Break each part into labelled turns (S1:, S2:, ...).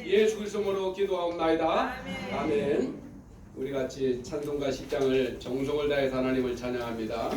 S1: 예수 그리스도로 기도하옵나이다. 아멘. 우리 같이 찬송가 10장을 정성을 다해서 하나님을 찬양합니다.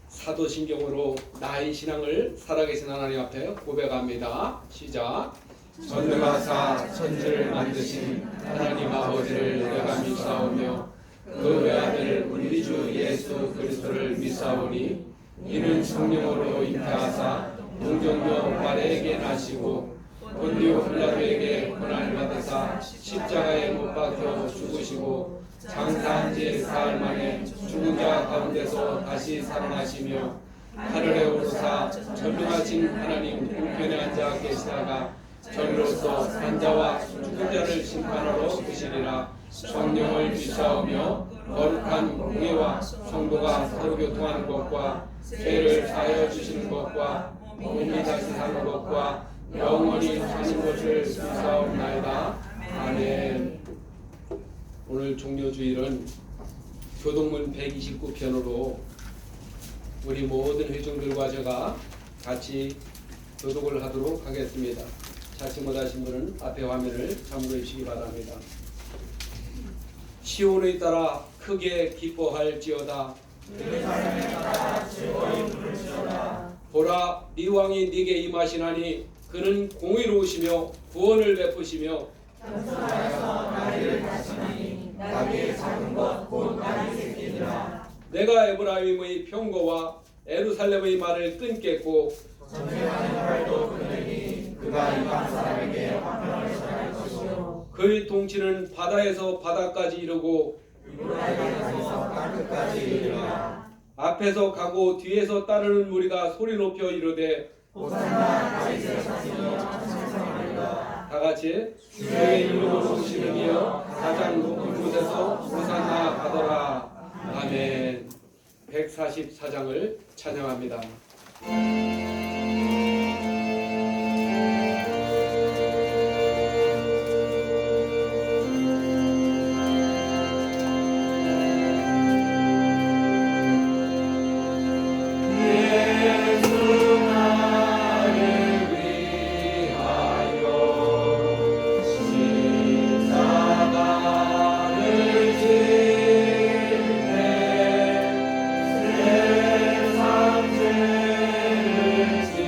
S1: 사도신경으로 나의 신앙을 살아계신 하나님 앞에 고백합니다. 시작. 전능하사 천지를 만드신 하나님 아버지를 내가 믿사오며 그 외아들 우리 주 예수 그리스도를 믿사오니 이는 성령으로 잉태하사 동정녀 마리아에게 나시고 본디오 빌라도에게 고난을 받으사 십자가에 못 박혀 죽으시고 장사한 지 사흘 만에 죽은 자 가운데서 다시 살아나시며 하늘에 오르사 전능하신 하나님 우편에 앉아 계시다가 전으로서 산자와 죽은 자를 심판하러 오시리라. 성령을 믿사오며 거룩한 공예와 성도가 서로 교통하는 것과 죄를 사하여 주시는 것과 몸이 다시 사는 것과 영원히 사는 것을 믿사옵나이다. 아멘. 오늘 종료주일은 교동문 129편으로 우리 모든 회중들과 제가 같이 교독을 하도록 하겠습니다. 찾지 못하신 분은 앞에 화면을 참고해 주시기 바랍니다. 시온을 따라 크게 기뻐할지어다. 보라, 네 왕이 네게 임하시나니 그는 공의로우시며 구원을 베푸시며
S2: 겸손하여서 나를 다스리니 나의 작은 것 곧 나의 새끼니라.
S1: 내가 에브라임의 평거와 예루살렘의 말을 끊겠고
S2: 전쟁하는 말도 끊으니 그가 이방 사람에게 화평을 전할 것이요
S1: 그의 통치는 바다에서 바다까지 이르고
S2: 유브라데스에서 땅끝까지 이르리라.
S1: 앞에서 가고 뒤에서 따르는 무리가 소리 높여 이르되
S2: 호산나 다윗의 자손이여 찬송하리라.
S1: 다 같이 주의 이름으로 오시는 이여 가장 높은 곳에서 호산나 하더라. 아멘. 144장을 찬양합니다.
S2: 세상죄를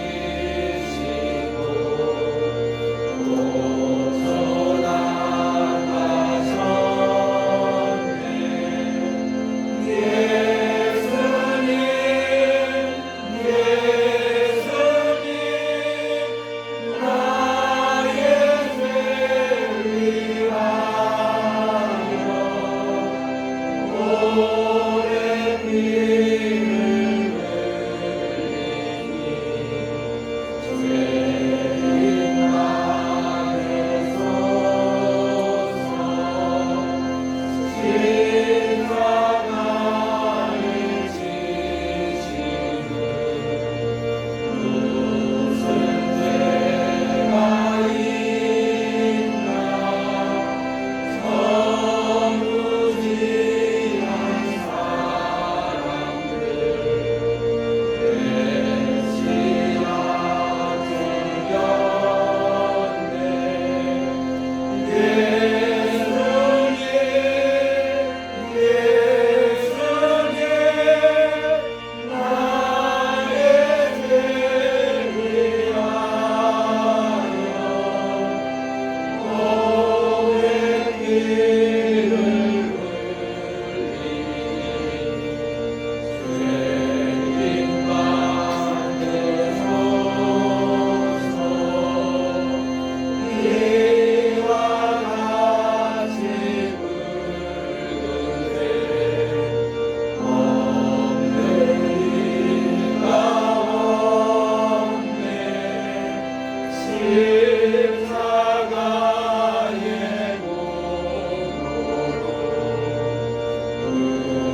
S2: 십자가의 몸으로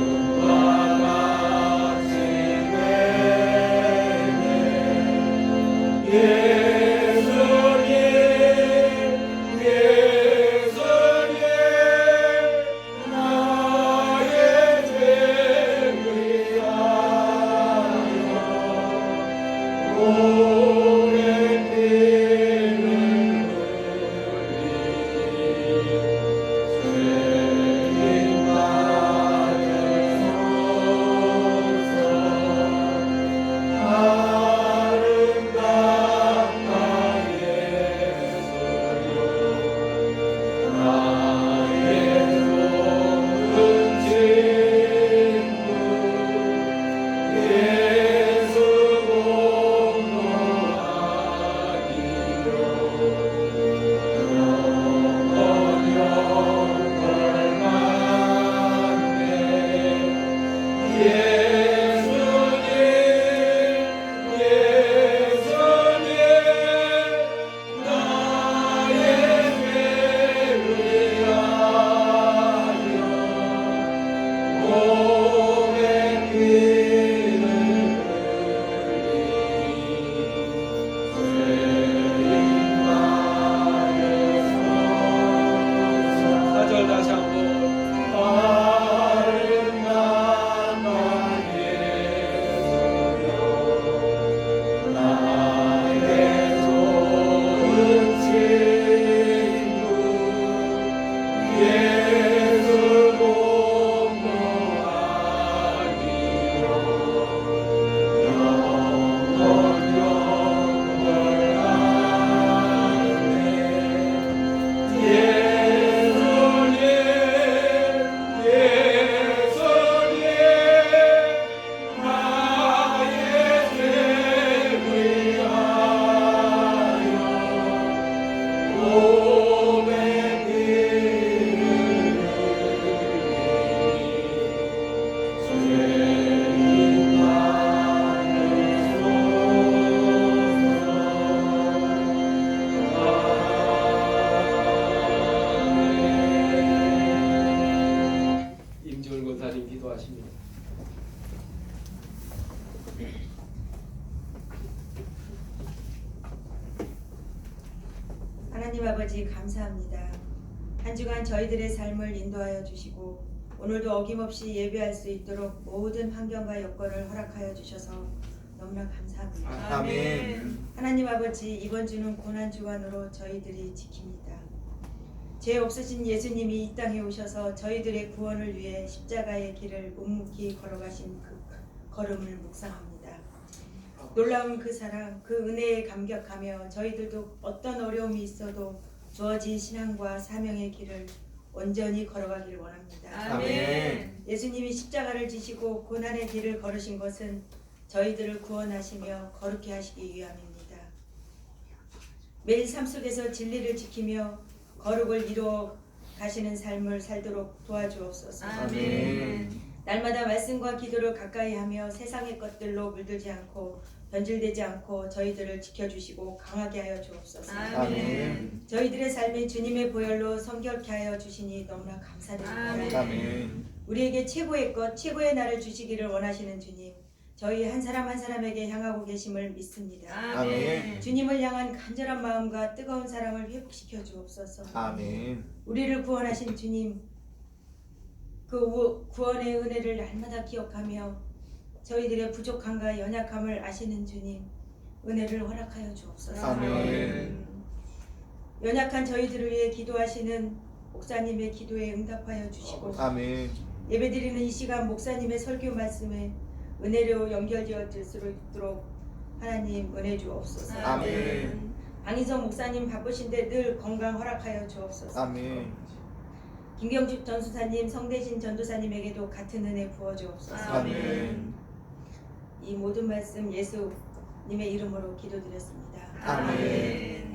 S2: 은과 같이 되네 예수님 예수님 나의 죄 위하여 오랜 피를 흘리 죄인 받으소서 아름답다 예수여 나의 좋은 친구 예수 공로하기로 영원 영원만네 예수님 예수님 나의 죄 위하여 오랜 피를 흘리 죄인 받으소서
S1: 4절 다시 한번
S2: 아름다운 예수여 나의 좋은 친구 예수 공로하기로 영원 영원하네 예수님 예수님 나의 죄 위하여 오랜 피를 흘리 죄인 받으소서
S1: 임지훈 권사님 기도하십니다.
S3: 하나님 아버지 감사합니다. 한 주간 저희들의 삶을 인도하여 주시고 오늘도 어김없이 예배할 수 있도록 모든 환경과 여건을 허락하여 주셔서 너무나 감사합니다.
S2: 아멘.
S3: 하나님 아버지 이번 주는 고난 주간으로 저희들이 지킵니다. 죄 없으신 예수님이 이 땅에 오셔서 저희들의 구원을 위해 십자가의 길을 묵묵히 걸어가신 그 걸음을 묵상합니다. 놀라운 그 사랑, 그 은혜에 감격하며 저희들도 어떤 어려움이 있어도 주어진 신앙과 사명의 길을 온전히 걸어가길 원합니다.
S2: 아멘.
S3: 예수님이 십자가를 지시고 고난의 길을 걸으신 것은 저희들을 구원하시며 거룩히 하시기 위함입니다. 매일 삶 속에서 진리를 지키며 거룩을 이루어 가시는 삶을 살도록 도와주옵소서.
S2: 아멘.
S3: 날마다 말씀과 기도를 가까이 하며 세상의 것들로 물들지 않고 변질되지 않고 저희들을 지켜주시고 강하게 하여 주옵소서.
S2: 아멘.
S3: 저희들의 삶이 주님의 보혈로 성결케 하여 주시니 너무나 감사드립니다.
S2: 아멘.
S3: 우리에게 최고의 것, 최고의 날을 주시기를 원하시는 주님, 저희 한 사람 한 사람에게 향하고 계심을 믿습니다.
S2: 아멘.
S3: 주님을 향한 간절한 마음과 뜨거운 사랑을 회복시켜 주옵소서.
S2: 아멘.
S3: 우리를 구원하신 주님, 그 구원의 은혜를 날마다 기억하며 저희들의 부족함과 연약함을 아시는 주님, 은혜를 허락하여 주옵소서.
S2: 아멘.
S3: 연약한 저희들을 위해 기도하시는 목사님의 기도에 응답하여 주시고
S2: 아멘.
S3: 예배드리는 이 시간 목사님의 설교 말씀에 은혜로 연결되어질 수 있도록 하나님 은혜 주옵소서.
S2: 아멘.
S3: 방인성 목사님 바쁘신데 늘 건강 허락하여 주옵소서.
S2: 아멘.
S3: 김경주 전수사님, 성대신 전도사님에게도 같은 은혜 부어 주옵소서.
S2: 아멘.
S3: 이 모든 말씀 예수님의 이름으로 기도드렸습니다.
S2: 아멘.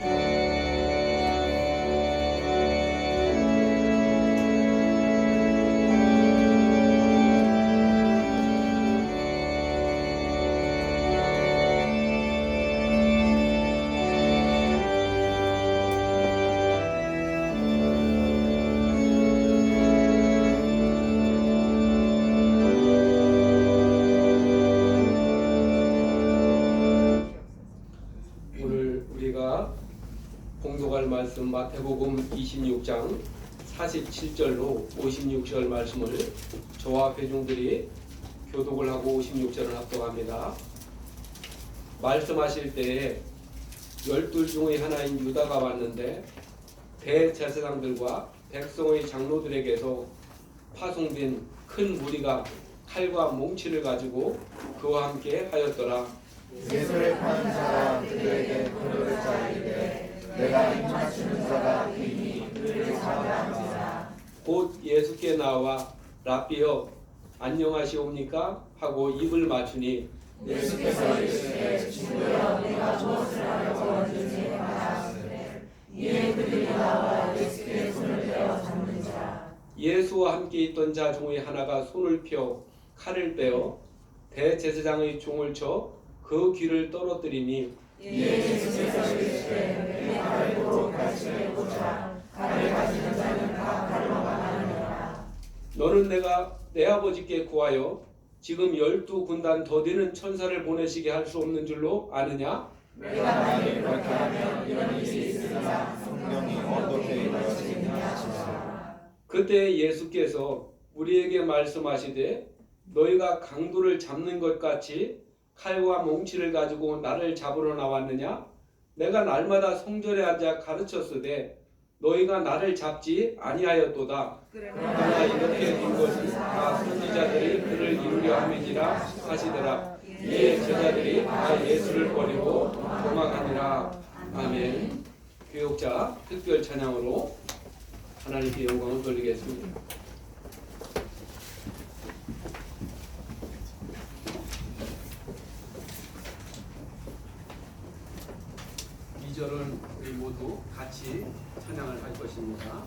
S1: 우리가 봉독할 말씀 마태복음 26장 47절로 56절 말씀을 저와 회중들이 교독을 하고 56절을 합독합니다. 말씀하실 때에 12 중의 하나인 유다가 왔는데 대제사장들과 백성의 장로들에게서 파송된 큰 무리가 칼과 몽치를 가지고 그와 함께 하였더라.
S2: 예수를 파는 자가 그들에게 그를 자이되 내가 입맞추는 자가 이니 그를 잡아합니다.
S1: 곧 예수께 나와 라삐여 안녕하시옵니까 하고 입을 맞추니
S2: 예수께서 이르시되 친구여 내가 무엇을 하려고 원하시니 하시되 이에 그들이 나와 예수께 손을 떼어 잡는지라.
S1: 예수와 함께 있던 자 중에 하나가 손을 펴 칼을 빼어 대제사장의 종을 쳐 그 귀를 떨어뜨리니
S2: 예수께서 이르시되 내 칼을 보고 가시되 보자 칼을 가지는 자는 다 칼로 망하느니라.
S1: 너는 내가 내 아버지께 구하여 지금 12군단 더 되는 천사를 보내시게 할 수 없는 줄로 아느냐?
S2: 내가 만일 그렇게 하면 이런 일이 있으나 성령이 어떻게 이루어지느냐 하시라.
S1: 그때 예수께서 우리에게 말씀하시되 너희가 강도를 잡는 것 같이 칼과 몽치를 가지고 나를 잡으러 나왔느냐? 내가 날마다 성전에 앉아 가르쳤으되 너희가 나를 잡지 아니하였도다. 그러나 이렇게 된 것이 다 선지자들이 그를 이루려 함이니라 하시더라. 이에 제자들이 다 예수를 버리고 도망하니라. 아멘. 교육자 특별 찬양으로 하나님께 영광을 돌리겠습니다. 이 절은 우리 모두 같이 찬양을 할 것입니다.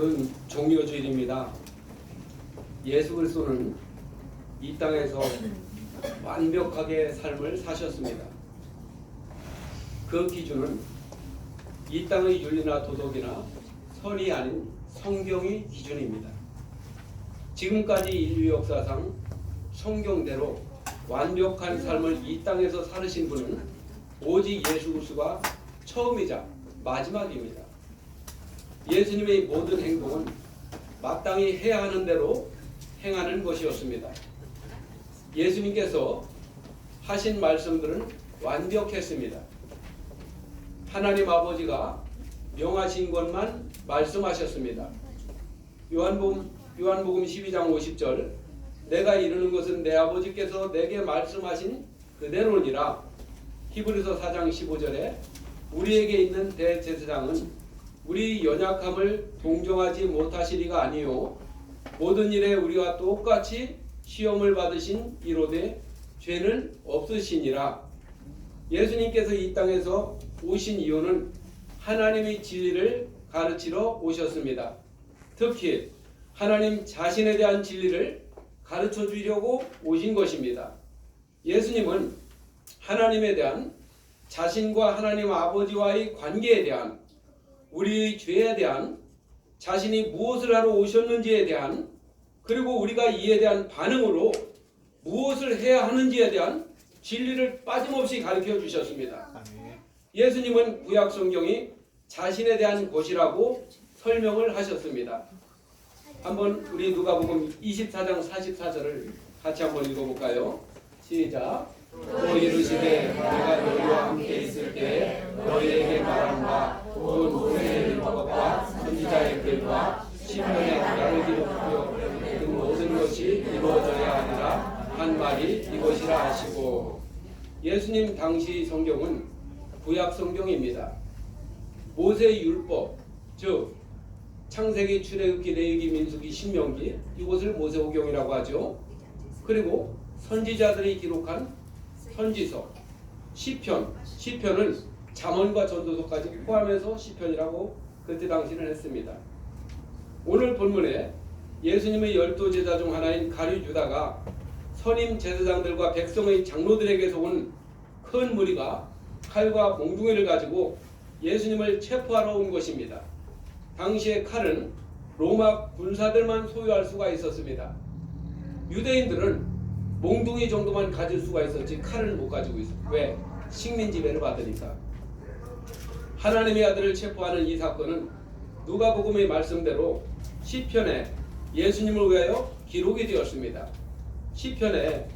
S1: 오늘은 종료주일입니다. 예수 그리스도는 이 땅에서 완벽하게 삶을 사셨습니다. 그 기준은 이 땅의 윤리나 도덕이나 선이 아닌 성경의 기준입니다. 지금까지 인류 역사상 성경대로 완벽한 삶을 이 땅에서 살으신 분은 오직 예수 그리스도가 처음이자 마지막입니다. 예수님의 모든 행동은 마땅히 해야 하는 대로 행하는 것이었습니다. 예수님께서 하신 말씀들은 완벽했습니다. 하나님 아버지가 명하신 것만 말씀하셨습니다. 요한복음 12장 50절 내가 이르는 것은 내 아버지께서 내게 말씀하신 그대로니라. 히브리서 4장 15절에 우리에게 있는 대제사장은 우리 연약함을 동정하지 못하시리가 아니요 모든 일에 우리와 똑같이 시험을 받으신 이로되 죄는 없으시니라. 예수님께서 이 땅에서 오신 이유는 하나님의 진리를 가르치러 오셨습니다. 특히 하나님 자신에 대한 진리를 가르쳐 주려고 오신 것입니다. 예수님은 하나님에 대한 자신과 하나님 아버지와의 관계에 대한 우리의 죄에 대한 자신이 무엇을 하러 오셨는지에 대한 그리고 우리가 이에 대한 반응으로 무엇을 해야 하는지에 대한 진리를 빠짐없이 가르쳐 주셨습니다. 예수님은 구약 성경이 자신에 대한 것이라고 설명을 하셨습니다. 한번 우리 누가복음 24장 44절을 같이 한번 읽어볼까요? 시작. 또 이르시되 내가 너희와 함께 있을 때 너희에게 말한 바 곧 모세의 율법과 선지자의 글과 시편의 나를 기록하여 그 모든 것이 이루어져야 하리라 한 말이 이것이라 하시고. 예수님 당시 성경은 구약 성경입니다. 모세의 율법, 즉 창세기, 출애굽기, 레위기, 민수기, 신명기, 이것을 모세오경이라고 하죠. 그리고 선지자들이 기록한 선지서, 시편은 잠언과 전도서까지 포함해서 시편이라고 그때 당시는 했습니다. 오늘 본문에 예수님의 12제자 중 하나인 가룟 유다가 선임 제사장들과 백성의 장로들에게서 온 큰 무리가 칼과 몽둥이를 가지고 예수님을 체포하러 온 것입니다. 당시의 칼은 로마 군사들만 소유할 수가 있었습니다. 유대인들은 몽둥이 정도만 가질 수가 있었지 칼을 못 가지고 있었어요. 왜? 식민 지배를 받으니까. 하나님의 아들을 체포하는 이 사건은 누가복음의 말씀대로 시편에 예수님을 위하여 기록이 되었습니다. 시편에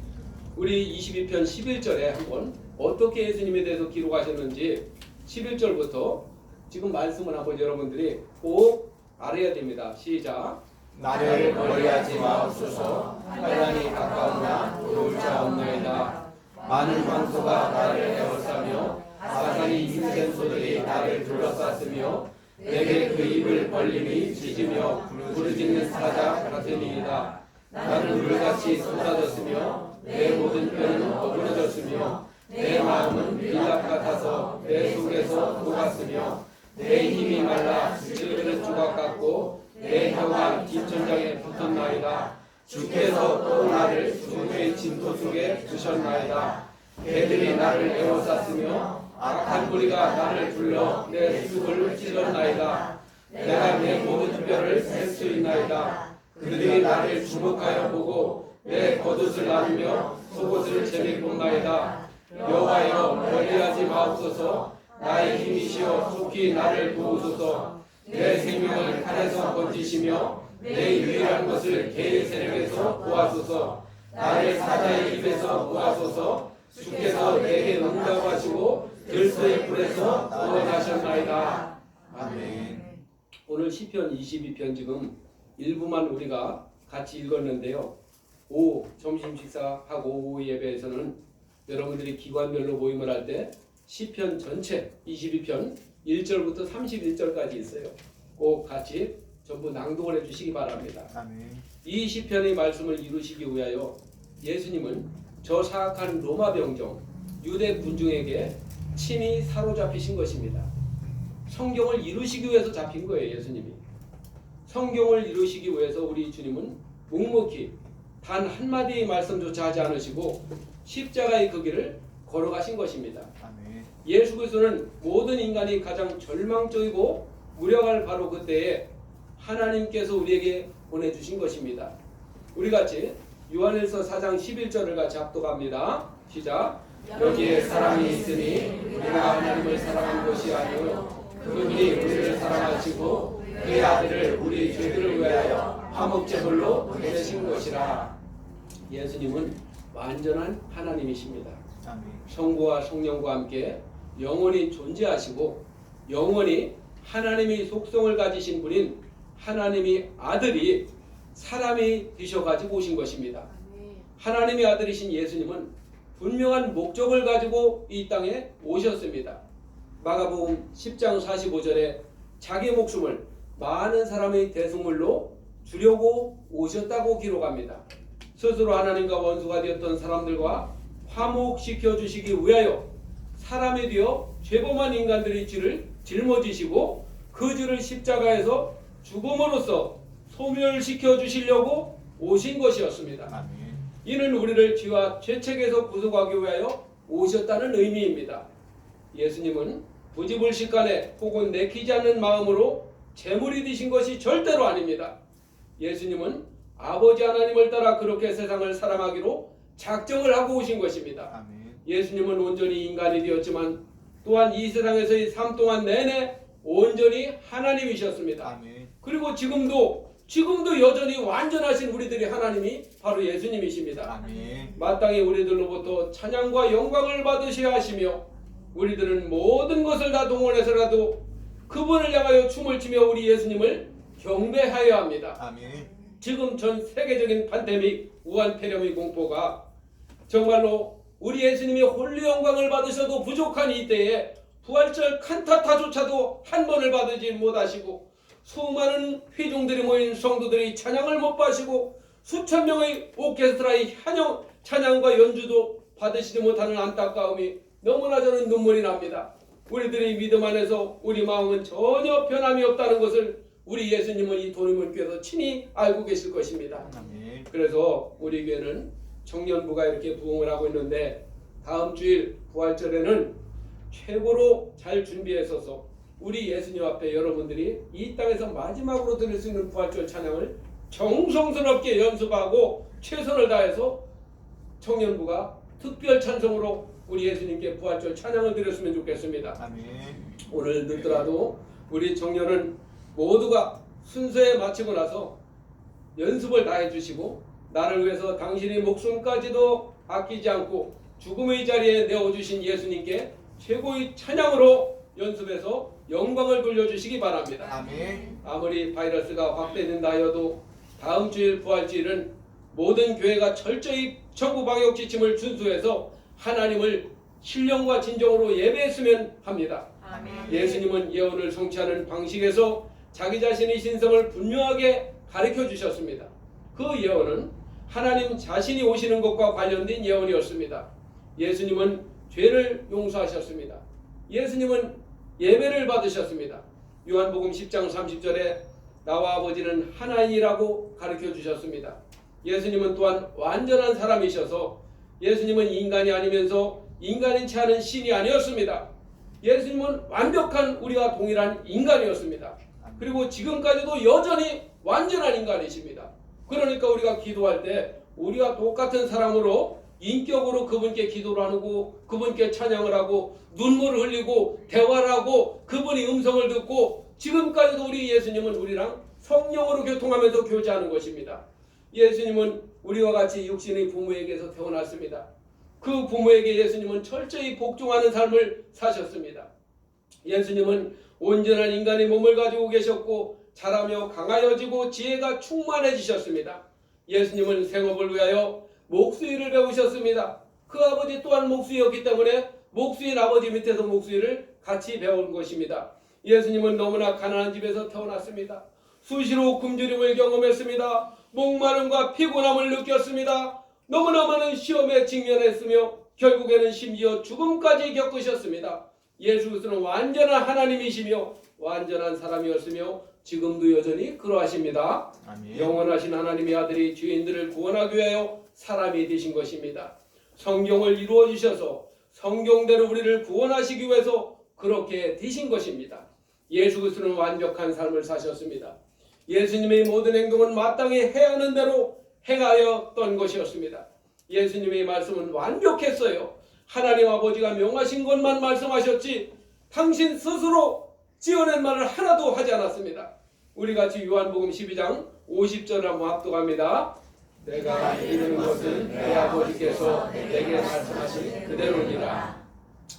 S1: 우리 22편 11절에 한번 어떻게 예수님에 대해서 기록하셨는지 11절부터 지금 말씀을 한번 여러분들이 꼭 알아야 됩니다. 시작.
S2: 나를 멀리하지 마옵소서. 환난이 가까우나 도울 자 없나이다. 많은 황소가 나를 에워싸며 사산이 힘센 소들이 나를 둘러쌌으며 내게 그 입을 벌림이 짖으며 부르짖는 사자 같으니이다. 나는 물같이 쏟아졌으며 내 모든 뼈는 어그러졌으며 내 마음은 밀랍 같아서 내 속에서 녹았으며 내 힘이 말라 찌르는 조각 같고 내 혀가 뒷천장에 붙었나이다. 주께서 또 나를 죽음의 진토 속에 두셨나이다. 개들이 나를 에워쌌으며 악한 무리가 나를 둘러 내 쑥을 찔렀나이다. 내가 내 모든 뼈를 셀 수 있나이다. 그들이 나를 주목하여 보고 내 겉옷을 나누며 속옷을 재미본나이다. 여호와여 멀리하지 마옵소서. 나의 힘이시여 속히 나를 도우소서. 내 생명을 칼에서 건지시며 내 유일한 것을 개의 세력에서 보아소서. 나를 사자의 입에서 보아소서. 주께서 내게 응답하시고 들소의 불에서 구원하셨나이다. 아멘.
S1: 오늘 시편 22편 지금 일부만 우리가 같이 읽었는데요. 오후 점심 식사하고 오후 예배에서는 여러분들이 기관별로 모임을 할 때 시편 전체 22편 1절부터 31절까지 있어요. 꼭 같이 전부 낭독을 해주시기 바랍니다.
S2: 아멘.
S1: 이 시편의 말씀을 이루시기 위하여 예수님은 저 사악한 로마 병정 유대 군중에게 친히 사로잡히신 것입니다. 성경을 이루시기 위해서 잡힌 거예요. 예수님이 성경을 이루시기 위해서 우리 주님은 묵묵히 단 한마디의 말씀조차 하지 않으시고 십자가의 그 길을 걸어가신 것입니다.
S2: 아멘.
S1: 예수 그리스도는 모든 인간이 가장 절망적이고 무력할 바로 그때에 하나님께서 우리에게 보내주신 것입니다. 우리 같이 요한일서 4장 11절을 같이 합독합니다. 시작.
S2: 여기에 사랑이 있으니 우리가 하나님을 사랑한 것이 아니요 그분이 우리를 사랑하시고 그의 아들을 우리 죄들을 위하여 화목제물로 보내신 것이라.
S1: 예수님은 완전한 하나님이십니다.
S2: 아멘.
S1: 성부와 성령과 함께 영원히 존재하시고 영원히 하나님의 속성을 가지신 분인 하나님의 아들이 사람이 되셔가지고 오신 것입니다. 하나님의 아들이신 예수님은 분명한 목적을 가지고 이 땅에 오셨습니다. 마가복음 10장 45절에 자기 목숨을 많은 사람의 대속물로 주려고 오셨다고 기록합니다. 스스로 하나님과 원수가 되었던 사람들과 화목시켜 주시기 위하여 사람이 되어 죄범한 인간들의 죄를 짊어지시고 그 죄를 십자가에서 죽음으로써 소멸시켜 주시려고 오신 것이었습니다.
S2: 아멘.
S1: 이는 우리를 죄와 죄책에서 구속하기 위하여 오셨다는 의미입니다. 예수님은 부지불식간에 혹은 내키지 않는 마음으로 제물이 되신 것이 절대로 아닙니다. 예수님은 아버지 하나님을 따라 그렇게 세상을 사랑하기로 작정을 하고 오신 것입니다.
S2: 아멘.
S1: 예수님은 온전히 인간이 되었지만 또한 이 세상에서의 삶 동안 내내 온전히 하나님이셨습니다.
S2: 아멘.
S1: 그리고 지금도 여전히 완전하신 우리들의 하나님이 바로 예수님이십니다.
S2: 아멘.
S1: 마땅히 우리들로부터 찬양과 영광을 받으셔야 하시며 우리들은 모든 것을 다 동원해서라도 그분을 향하여 춤을 추며 우리 예수님을 경배하여야 합니다.
S2: 아멘.
S1: 지금 전 세계적인 팬데믹 우한 폐렴의 공포가 정말로 우리 예수님이 홀리 영광을 받으셔도 부족한 이때에 부활절 칸타타조차도 한 번을 받지 못하시고 수많은 회중들이 모인 성도들이 찬양을 못 받으시고 수천 명의 오케스트라의 찬양과 연주도 받으시지 못하는 안타까움이 너무나 저는 눈물이 납니다. 우리들의 믿음 안에서 우리 마음은 전혀 변함이 없다는 것을 우리 예수님은 이 도리문교에서 친히 알고 계실 것입니다.
S2: 아멘.
S1: 그래서 우리 교회는 청년부가 이렇게 부흥을 하고 있는데 다음 주일 부활절에는 최고로 잘 준비해서서 우리 예수님 앞에 여러분들이 이 땅에서 마지막으로 들을 수 있는 부활절 찬양을 정성스럽게 연습하고 최선을 다해서 청년부가 특별 찬송으로 우리 예수님께 부활절 찬양을 드렸으면 좋겠습니다.
S2: 아멘.
S1: 오늘 늦더라도 우리 청년은 모두가 순서에 마치고 나서 연습을 다 해주시고 나를 위해서 당신의 목숨까지도 아끼지 않고 죽음의 자리에 내어주신 예수님께 최고의 찬양으로 연습해서 영광을 돌려주시기 바랍니다.
S2: 아멘.
S1: 아무리 바이러스가 확대된다 하여도 다음 주일 부활주일은 모든 교회가 철저히 정부 방역 지침을 준수해서 하나님을 신령과 진정으로 예배했으면 합니다.
S3: 아멘.
S1: 예수님은 예언을 성취하는 방식에서 자기 자신의 신성을 분명하게 가르쳐 주셨습니다. 그 예언은 하나님 자신이 오시는 것과 관련된 예언이었습니다. 예수님은 죄를 용서하셨습니다. 예수님은 예배를 받으셨습니다. 요한복음 10장 30절에 나와 아버지는 하나이라고 가르쳐 주셨습니다. 예수님은 또한 완전한 사람이셔서 예수님은 인간이 아니면서 인간인 채 하는 신이 아니었습니다. 예수님은 완벽한 우리와 동일한 인간이었습니다. 그리고 지금까지도 여전히 완전한 인간이십니다. 그러니까 우리가 기도할 때 우리와 똑같은 사람으로 인격으로 그분께 기도를 하고 그분께 찬양을 하고 눈물을 흘리고 대화를 하고 그분의 음성을 듣고 지금까지도 우리 예수님은 우리랑 성령으로 교통하면서 교제하는 것입니다. 예수님은 우리와 같이 육신의 부모에게서 태어났습니다. 그 부모에게 예수님은 철저히 복종하는 삶을 사셨습니다. 예수님은 온전한 인간의 몸을 가지고 계셨고 자라며 강하여지고 지혜가 충만해지셨습니다. 예수님은 생업을 위하여 목수일을 배우셨습니다. 그 아버지 또한 목수였기 때문에 목수인 아버지 밑에서 목수일을 같이 배운 것입니다. 예수님은 너무나 가난한 집에서 태어났습니다. 수시로 굶주림을 경험했습니다. 목마름과 피곤함을 느꼈습니다. 너무나 많은 시험에 직면했으며 결국에는 심지어 죽음까지 겪으셨습니다. 예수 그리스도는 완전한 하나님이시며 완전한 사람이었으며 지금도 여전히 그러하십니다.
S2: 아멘.
S1: 영원하신 하나님의 아들이 죄인들을 구원하기 위하여 사람이 되신 것입니다. 성경을 이루어 주셔서 성경대로 우리를 구원하시기 위해서 그렇게 되신 것입니다. 예수 그리스도는 완벽한 삶을 사셨습니다. 예수님의 모든 행동은 마땅히 해야 하는 대로 행하였던 것이었습니다. 예수님의 말씀은 완벽했어요. 하나님 아버지가 명하신 것만 말씀하셨지 당신 스스로 지어낸 말을 하나도 하지 않았습니다. 우리 같이 요한복음 12장 50절을 한번 합독합니다. 내가 믿는 것은 내 아버지께서 내게 말씀하신 그대로니라.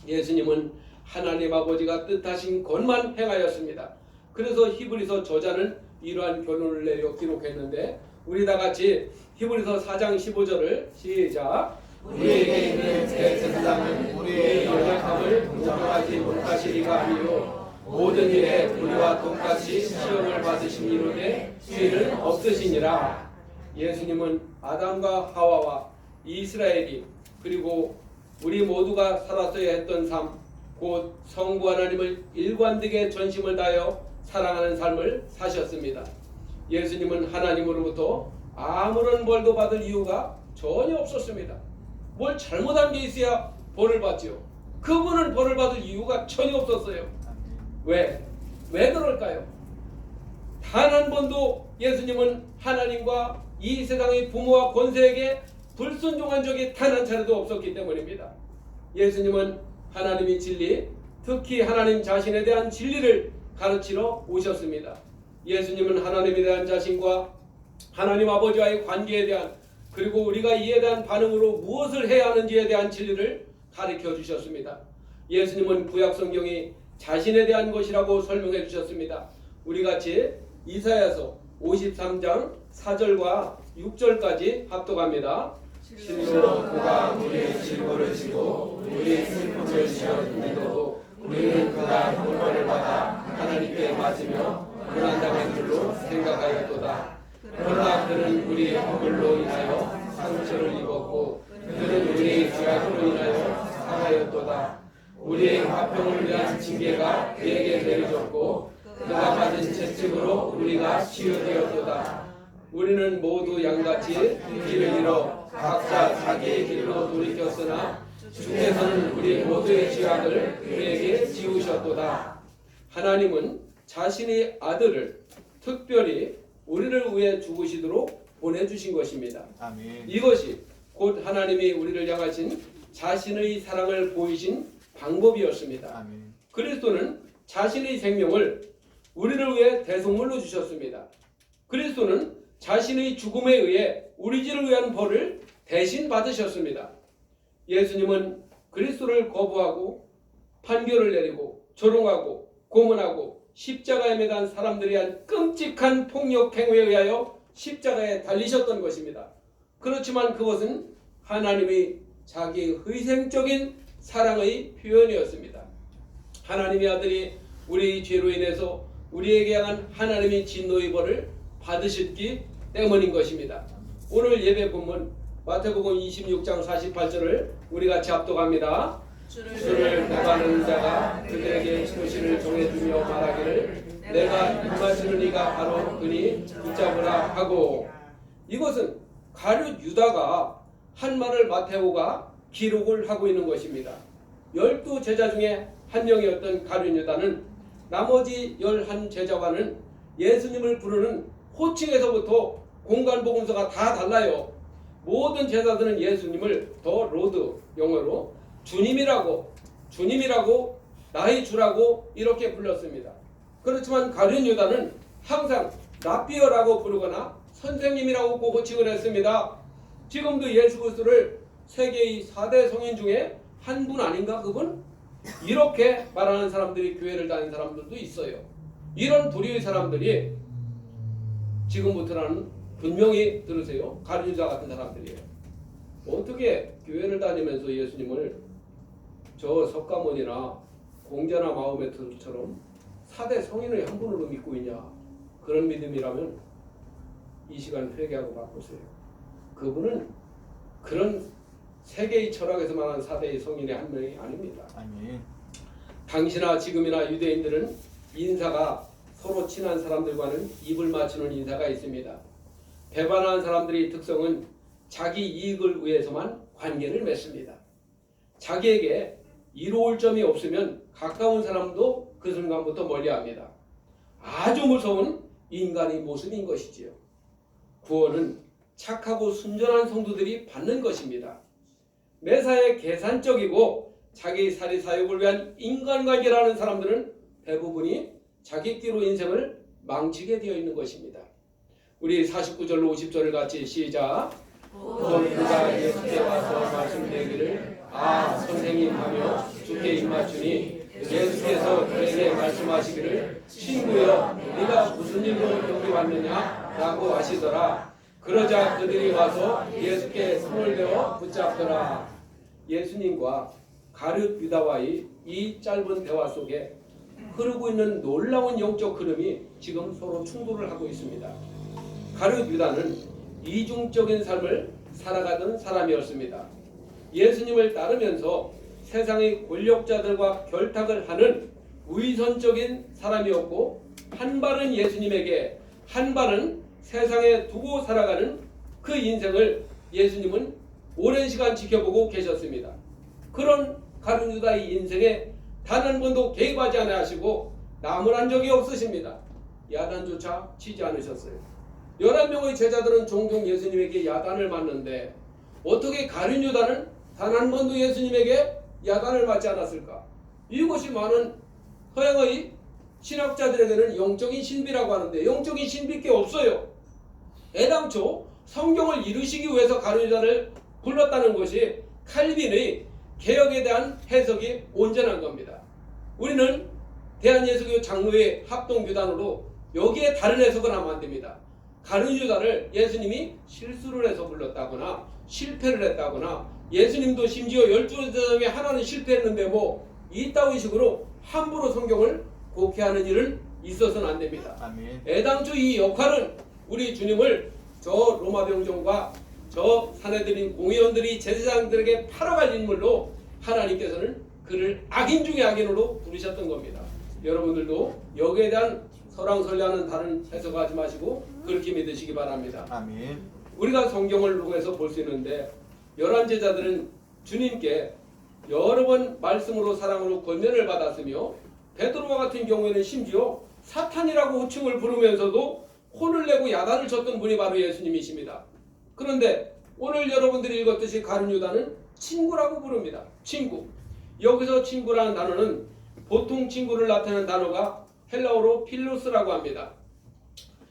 S1: 예수님은 하나님 아버지가 뜻하신 것만 행하였습니다. 그래서 히브리서 저자는 이러한 결론을 내려 기록했는데 우리 다 같이 히브리서 4장 15절을 시작.
S2: 우리에게 있는 대제사장은 우리의 연약함을 동정하지 못하시리가 아니요 모든 일에 우리와 똑같이 시험을 받으신 이로되 죄는 없으시니라. 예수님은 아담과 하와와 이스라엘이 그리고 우리 모두가 살았어야 했던 삶, 곧 성부 하나님을 일관되게 전심을 다하여 사랑하는 삶을 사셨습니다. 예수님은 하나님으로부터 아무런 벌도 받을 이유가 전혀 없었습니다. 뭘 잘못한 게 있어야 벌을 받지요. 그분은 벌을 받을 이유가 전혀 없었어요. 왜 그럴까요? 단 한 번도 예수님은 하나님과 이 세상의 부모와 권세에게 불순종한 적이 단 한 차례도 없었기 때문입니다. 예수님은 하나님의 진리, 특히 하나님 자신에 대한 진리를 가르치러 오셨습니다. 예수님은 하나님에 대한 자신과 하나님 아버지와의 관계에 대한 그리고 우리가 이에 대한 반응으로 무엇을 해야 하는지에 대한 진리를 가르쳐 주셨습니다. 예수님은 구약 성경이 자신에 대한 것이라고 설명해 주셨습니다. 우리 같이 이사야서 53장 4절과 6절까지 합독합니다. 실로 그가 우리의 질고를 지고 우리의 슬픔을 지었는데도 우리는 그가 형벌을 받아 하나님께 맞으며 고난당한 줄로 생각하였도다. 그러나 그는 우리의 허물로 인하여 상처를 입었고 그는 우리의 죄악으로 인하여 상하였도다. 우리의 화평을 위한 징계가 그에게 내려졌고 그가 받은 채찍으로 우리가 치유되었도다. 우리는 모두 양같이 길을 잃어 각자 자기의 길로 돌이켰으나 주께서는 우리 모두의 죄악을 그에게 지우셨도다. 하나님은 자신의 아들을 특별히 우리를 위해 죽으시도록 보내주신 것입니다. 아멘.
S1: 이것이 곧 하나님이 우리를 향하신 자신의 사랑을 보이신 방법이었습니다.
S2: 아멘.
S1: 그리스도는 자신의 생명을 우리를 위해 대속물로 주셨습니다. 그리스도는 자신의 죽음에 의해 우리 죄를 위한 벌을 대신 받으셨습니다. 예수님은 그리스도를 거부하고 판결을 내리고 조롱하고 고문하고 십자가에 매단 사람들에 대한 끔찍한 폭력 행위에 의하여 십자가에 달리셨던 것입니다. 그렇지만 그것은 하나님의 자기의 희생적인 사랑의 표현이었습니다. 하나님의 아들이 우리의 죄로 인해서 우리에게 향한 하나님의 진노의 벌을 받으셨기 때문인 것입니다. 오늘 예배 본문 마태복음 26장 48절을 우리 같이 합독합니다. 주를 나가는 자가 그들에게 표시를 정해주며 말하기를 내가 입맞추는 이가 바로 그니 붙잡으라 하고. 이것은 가룟 유다가 한 말을 마테오가 기록을 하고 있는 것입니다. 12 제자 중에 한 명이었던 가룟 유다는 나머지 11 제자와는 예수님을 부르는 호칭에서부터 공간복음서가 다 달라요. 모든 제자들은 예수님을 더 로드, 영어로 주님이라고 나의 주라고 이렇게 불렀습니다. 그렇지만 가룟 유다는 항상 라비어라고 부르거나 선생님이라고 호칭을 했습니다. 지금도 예수 그리스도를 세계의 4대 성인 중에 한 분 아닌가 그분? 이렇게 말하는 사람들이 교회를 다니는 사람들도 있어요. 이런 부류의 사람들이 지금부터는 분명히 들으세요. 가룟 유다 같은 사람들이에요. 어떻게 교회를 다니면서 예수님을 저 석가모니나 공자나 마호메트처럼 4대 성인의 한 분으로 믿고 있냐? 그런 믿음이라면 이 시간 회개하고 바꾸세요. 그분은 그런 세계의 철학에서 말하는 4대의 성인의 한 명이 아닙니다.
S2: 아멘.
S1: 당시나 지금이나 유대인들은 인사가 서로 친한 사람들과는 입을 맞추는 인사가 있습니다. 배반한 사람들의 특성은 자기 이익을 위해서만 관계를 맺습니다. 자기에게 이로울 점이 없으면 가까운 사람도 그 순간부터 멀리합니다. 아주 무서운 인간의 모습인 것이지요. 구원은 착하고 순전한 성도들이 받는 것입니다. 매사에 계산적이고 자기 사리사욕을 위한 인간관계라는 사람들은 대부분이 자기 끼로 인생을 망치게 되어 있는 것입니다. 우리 49절로 50절을 같이 시작. 곧 그가 예수께 와서 말씀드리기를 선생님 하며 주께 입맞추니 예수께서 그에게 말씀하시기를 친구여 네가 무슨 일로 여기 왔느냐 라고 하시더라. 그러자 그들이 와서 예수께 손을 대어 붙잡더라. 예수님과 가룟 유다와의 이 짧은 대화 속에 흐르고 있는 놀라운 영적 흐름이 지금 서로 충돌을 하고 있습니다. 가룟 유다는 이중적인 삶을 살아가던 사람이었습니다. 예수님을 따르면서 세상의 권력자들과 결탁을 하는 위선적인 사람이었고, 한 발은 예수님에게 한 발은 세상에 두고 살아가는 그 인생을 예수님은 오랜 시간 지켜보고 계셨습니다. 그런 가룟 유다의 인생에 단 한 번도 개입하지 않으시고 나무란 적이 없으십니다. 야단조차 치지 않으셨어요. 11명의 제자들은 종종 예수님에게 야단을 맞는데 어떻게 가룟 유다는 단 한 번도 예수님에게 야단을 맞지 않았을까? 이것이 많은 서양의 신학자들에게는 영적인 신비라고 하는데 영적인 신비일 게 없어요. 애당초 성경을 이루시기 위해서 가룟 유다를 불렀다는 것이 칼빈의 개혁에 대한 해석이 온전한 겁니다. 우리는 대한예수교 장로회 합동교단으로 여기에 다른 해석을 하면 안 됩니다. 가룟 유다를 예수님이 실수를 해서 불렀다거나 실패를 했다거나 예수님도 심지어 12제자 중에 하나는 실패했는데 뭐 이따위 식으로 함부로 성경을 곡해하는 일은 있어서는 안 됩니다.
S2: 아멘.
S1: 애당초 이 역할은 우리 주님을 저 로마 병정과 저 사내들인 공의원들이 제사장들에게 팔아갈 인물로 하나님께서는 그를 악인 중에 악인으로 부르셨던 겁니다. 여러분들도 여기에 대한 설왕설래하는 다른 해석하지 마시고 그렇게 믿으시기 바랍니다.
S2: 아멘.
S1: 우리가 성경을 통해서 볼 수 있는데 11제자들은 주님께 여러 번 말씀으로 사랑으로 권면을 받았으며 베드로와 같은 경우에는 심지어 사탄이라고 호칭을 부르면서도 혼을 내고 야단을 쳤던 분이 바로 예수님이십니다. 그런데 오늘 여러분들이 읽었듯이 가룟 유다는 친구라고 부릅니다. 친구. 여기서 친구라는 단어는 보통 친구를 나타내는 단어가 헬라어로 필로스라고 합니다.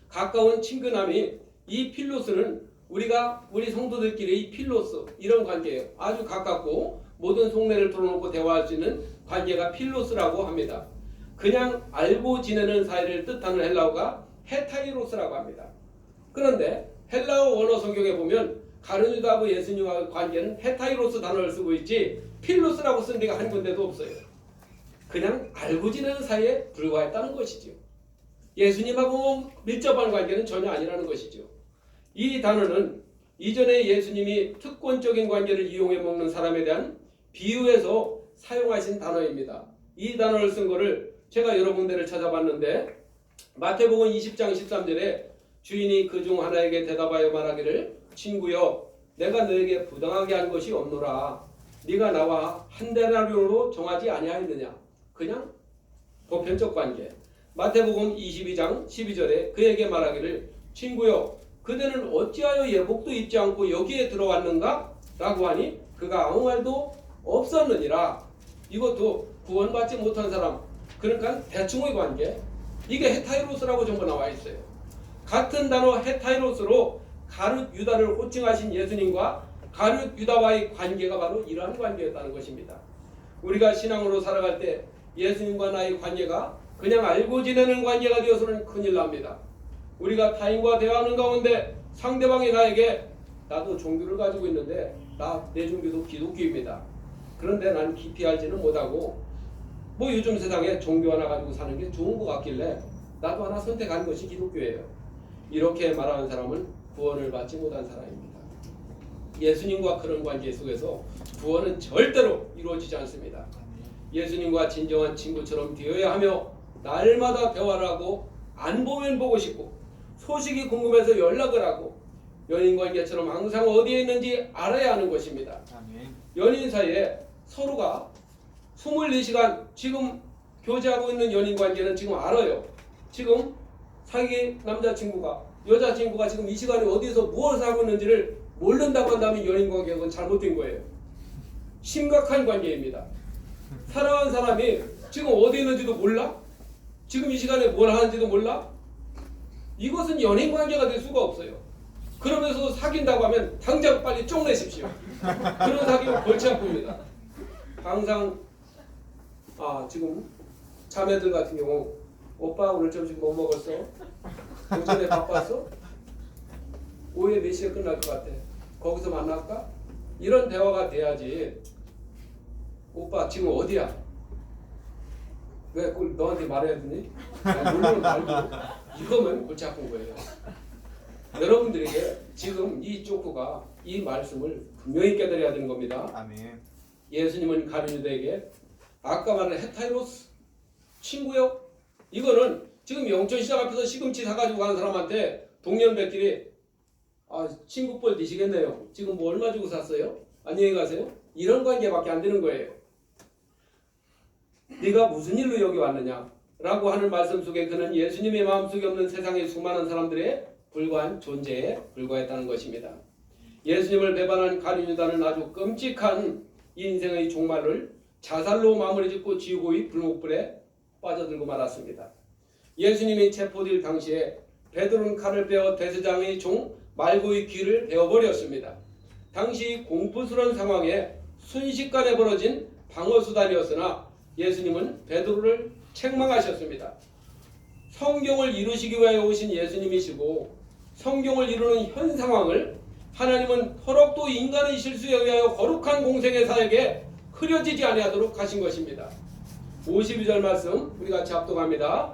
S1: 가까운 친근함이 이 필로스는 우리 성도들끼리 필로스 이런 관계예요. 아주 가깝고 모든 속내를 털어놓고 대화할 수 있는 관계가 필로스라고 합니다. 그냥 알고 지내는 사이를 뜻하는 헬라어가 헤타이로스라고 합니다. 그런데 헬라어 원어 성경에 보면 가룟 유다하고 예수님과의 관계는 헤타이로스 단어를 쓰고 있지 필로스라고 쓴 데가 한 군데도 없어요. 그냥 알고 지내는 사이에 불과했다는 것이죠. 예수님하고 밀접한 관계는 전혀 아니라는 것이죠. 이 단어는 이전에 예수님이 특권적인 관계를 이용해 먹는 사람에 대한 비유에서 사용하신 단어입니다. 이 단어를 쓴 거를 제가 여러 군데를 찾아봤는데 마태복음 20장 13절에 주인이 그중 하나에게 대답하여 말하기를 친구여 내가 너에게 부당하게 한 것이 없노라. 네가 나와 한 데나리온으로 정하지 아니하였느냐. 그냥 보편적 관계. 마태복음 22장 12절에 그에게 말하기를 친구여 그대는 어찌하여 예복도 입지 않고 여기에 들어왔는가? 라고 하니 그가 아무 말도 없었느니라. 이것도 구원받지 못한 사람, 그러니까 대충의 관계. 이게 헤타이로스라고 전부 나와 있어요. 같은 단어 헤타이로스로 가룟 유다를 호칭하신 예수님과 가룟 유다와의 관계가 바로 이러한 관계였다는 것입니다. 우리가 신앙으로 살아갈 때 예수님과 나의 관계가 그냥 알고 지내는 관계가 되어서는 큰일 납니다. 우리가 타인과 대화하는 가운데 상대방이 나에게 나도 종교를 가지고 있는데 내 종교도 기독교입니다. 그런데 난 깊이 알지는 못하고 뭐 요즘 세상에 종교 하나 가지고 사는 게 좋은 것 같길래 나도 하나 선택한 것이 기독교예요. 이렇게 말하는 사람은 구원을 받지 못한 사람입니다. 예수님과 그런 관계 속에서 구원은 절대로 이루어지지 않습니다. 예수님과 진정한 친구처럼 되어야 하며 날마다 대화를 하고 안 보면 보고 싶고 소식이 궁금해서 연락을 하고 연인관계처럼 항상 어디에 있는지 알아야 하는 것입니다.
S2: 아멘.
S1: 연인 사이에 서로가 24시간 지금 교제하고 있는 연인관계는 지금 알아요. 지금 사귀 남자친구가 여자친구가 지금 이 시간에 어디서 무엇을 하고 있는지를 모른다고 한다면 연인관계는 잘못된 거예요. 심각한 관계입니다. 사랑하는 사람이 지금 어디 있는지도 몰라? 지금 이 시간에 뭘 하는지도 몰라? 이것은 연인관계가 될 수가 없어요. 그러면서 사귄다고 하면 당장 빨리 쪽내십시오. 그런 사귀면 골치 아픕니다. 항상 지금 자매들 같은 경우 오빠 오늘 점심 뭐 먹었어? 오전에 바빴어? 오후에 몇 시에 끝날 것 같아? 거기서 만날까? 이런 대화가 돼야지. 오빠 지금 어디야? 왜 그걸 너한테 말해야 되니? 물론 말고 이거면 골치 아픈 거예요. 여러분들에게 지금 이 쪼크가 이 말씀을 분명히 깨달아야 되는 겁니다.
S2: 아멘.
S1: 예수님은 가룟 유다에게 아까 말한 헤타이로스 친구요? 이거는 지금 영천시장 앞에서 시금치 사가지고 가는 사람한테 동년배끼리 친구뻘 드시겠네요. 지금 뭐 얼마 주고 샀어요? 안녕히 가세요? 이런 관계밖에 안 되는 거예요. 네가 무슨 일로 여기 왔느냐? 라고 하는 말씀 속에 그는 예수님의 마음속에 없는 세상의 수많은 사람들의 불과한 존재에 불과했다는 것입니다. 예수님을 배반한 가룟 유다는 아주 끔찍한 인생의 종말을 자살로 마무리 짓고 지옥의 불목불에 빠져들고 말았습니다. 예수님이 체포될 당시에 베드로는 칼을 빼어 대제사장의 종 말고의 귀를 베어버렸습니다. 당시 공포스러운 상황에 순식간에 벌어진 방어수단이었으나 예수님은 베드로를 책망하셨습니다. 성경을 이루시기 위하여 오신 예수님이시고 성경을 이루는 현 상황을 하나님은 허락도 인간의 실수에 의하여 거룩한 공생의 사역에 흐려지지 아니하도록 하신 것입니다. 52절 말씀 우리 같이 합독합니다.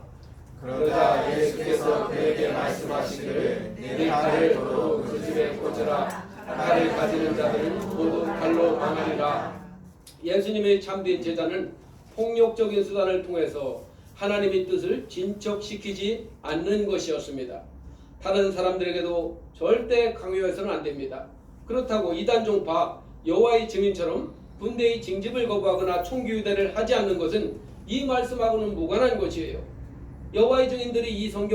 S2: 그러자 예수께서 그에게 말씀하시기를 내 칼을 도로 그 집에 꽂으라. 칼을 가지는 자들은 모두 칼로 망하리라.
S1: 예수님의 참된 제자는 폭력적인 수단을 통해서 하나님의 뜻을 진척시키지 않는 것이었습니다. 다른 사람들에게도 절대 강요해서는 안 됩니다. 그렇다고 이단 종파 여호와의 증인처럼 군대의 징집을 거부하거나 총기유대를 하지 않는 것은 이 말씀하고는 무관한 것이에요. 여호와의 증인들이 이 성경